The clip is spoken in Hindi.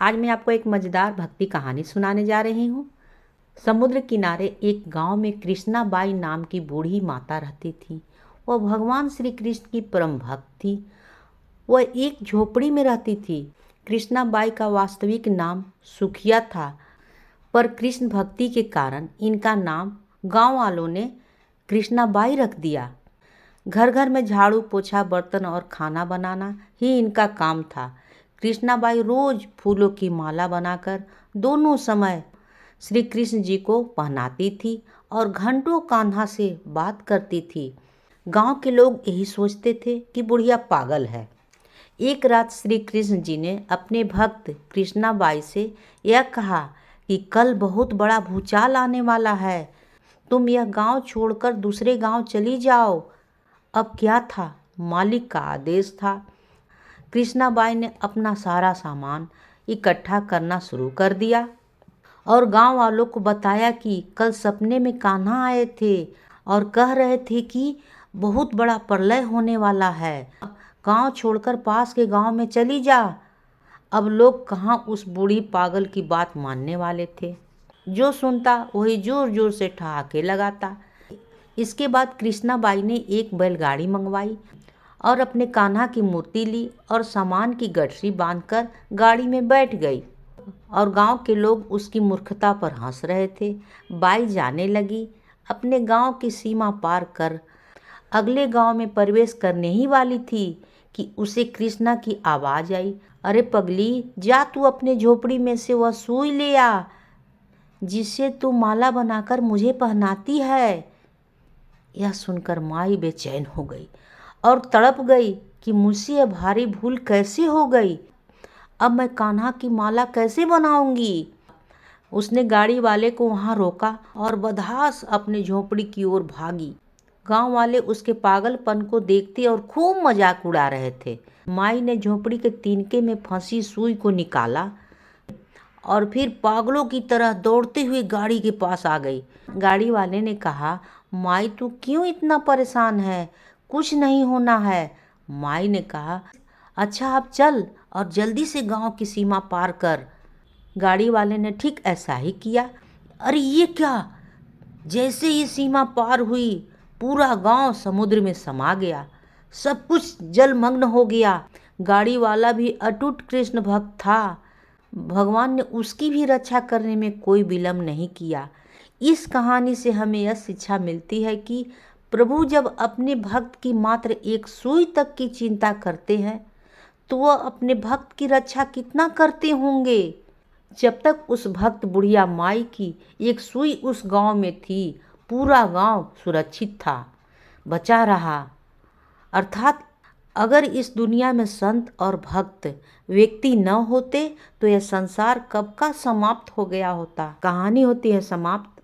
आज मैं आपको एक मज़ेदार भक्ति कहानी सुनाने जा रही हूँ। समुद्र किनारे एक गांव में कृष्णाबाई नाम की बूढ़ी माता रहती थी। वह भगवान श्री कृष्ण की परम भक्त थी। वह एक झोपड़ी में रहती थी। कृष्णाबाई का वास्तविक नाम सुखिया था, पर कृष्ण भक्ति के कारण इनका नाम गांव वालों ने कृष्णाबाई रख दिया। घर घर में झाड़ू पोछा बर्तन और खाना बनाना ही इनका काम था। कृष्णाबाई रोज फूलों की माला बनाकर दोनों समय श्री कृष्ण जी को पहनाती थी और घंटों कान्हा से बात करती थी। गांव के लोग यही सोचते थे कि बुढ़िया पागल है। एक रात श्री कृष्ण जी ने अपने भक्त कृष्णाबाई से यह कहा कि कल बहुत बड़ा भूचाल आने वाला है, तुम यह गांव छोड़कर दूसरे गांव चली जाओ। अब क्या था, मालिक का आदेश था। कृष्णाबाई ने अपना सारा सामान इकट्ठा करना शुरू कर दिया और गांव वालों को बताया कि कल सपने में कान्हा आए थे और कह रहे थे कि बहुत बड़ा प्रलय होने वाला है, गांव छोड़कर पास के गांव में चली जा। अब लोग कहाँ उस बूढ़ी पागल की बात मानने वाले थे। जो सुनता वही जोर जोर से ठहाके लगाता। इसके बाद कृष्णाबाई ने एक बैलगाड़ी मंगवाई और अपने कान्हा की मूर्ति ली और सामान की गठरी बांधकर गाड़ी में बैठ गई और गांव के लोग उसकी मूर्खता पर हंस रहे थे। बाई जाने लगी। अपने गांव की सीमा पार कर अगले गांव में प्रवेश करने ही वाली थी कि उसे कृष्णा की आवाज़ आई, अरे पगली, जा तू अपने झोपड़ी में से वह सुई ले आ जिससे तू माला बनाकर मुझे पहनाती है। यह सुनकर माई बेचैन हो गई और तड़प गई कि मुझसे यह भारी भूल कैसे हो गई। अब मैं कान्हा की माला कैसे बनाऊंगी। उसने गाड़ी वाले को वहां रोका और बदहास अपने झोपड़ी की ओर भागी। गांव वाले उसके पागलपन को देखते और खूब मजाक उड़ा रहे थे। माई ने झोपड़ी के तिनके में फंसी सुई को निकाला और फिर पागलों की तरह दौड़ते हुए गाड़ी के पास आ गई। गाड़ी वाले ने कहा, माई तू क्यों इतना परेशान है, कुछ नहीं होना है। माई ने कहा, अच्छा अब चल और जल्दी से गांव की सीमा पार कर। गाड़ी वाले ने ठीक ऐसा ही किया। अरे ये क्या, जैसे ही सीमा पार हुई पूरा गांव समुद्र में समा गया। सब कुछ जलमग्न हो गया। गाड़ी वाला भी अटूट कृष्ण भक्त था। भगवान ने उसकी भी रक्षा करने में कोई विलम्ब नहीं किया। इस कहानी से हमें यह शिक्षा मिलती है कि प्रभु जब अपने भक्त की मात्र एक सुई तक की चिंता करते हैं तो वह अपने भक्त की रक्षा कितना करते होंगे। जब तक उस भक्त बुढ़िया माई की एक सुई उस गांव में थी, पूरा गांव सुरक्षित था, बचा रहा। अर्थात अगर इस दुनिया में संत और भक्त व्यक्ति न होते तो यह संसार कब का समाप्त हो गया होता। कहानी होती है समाप्त।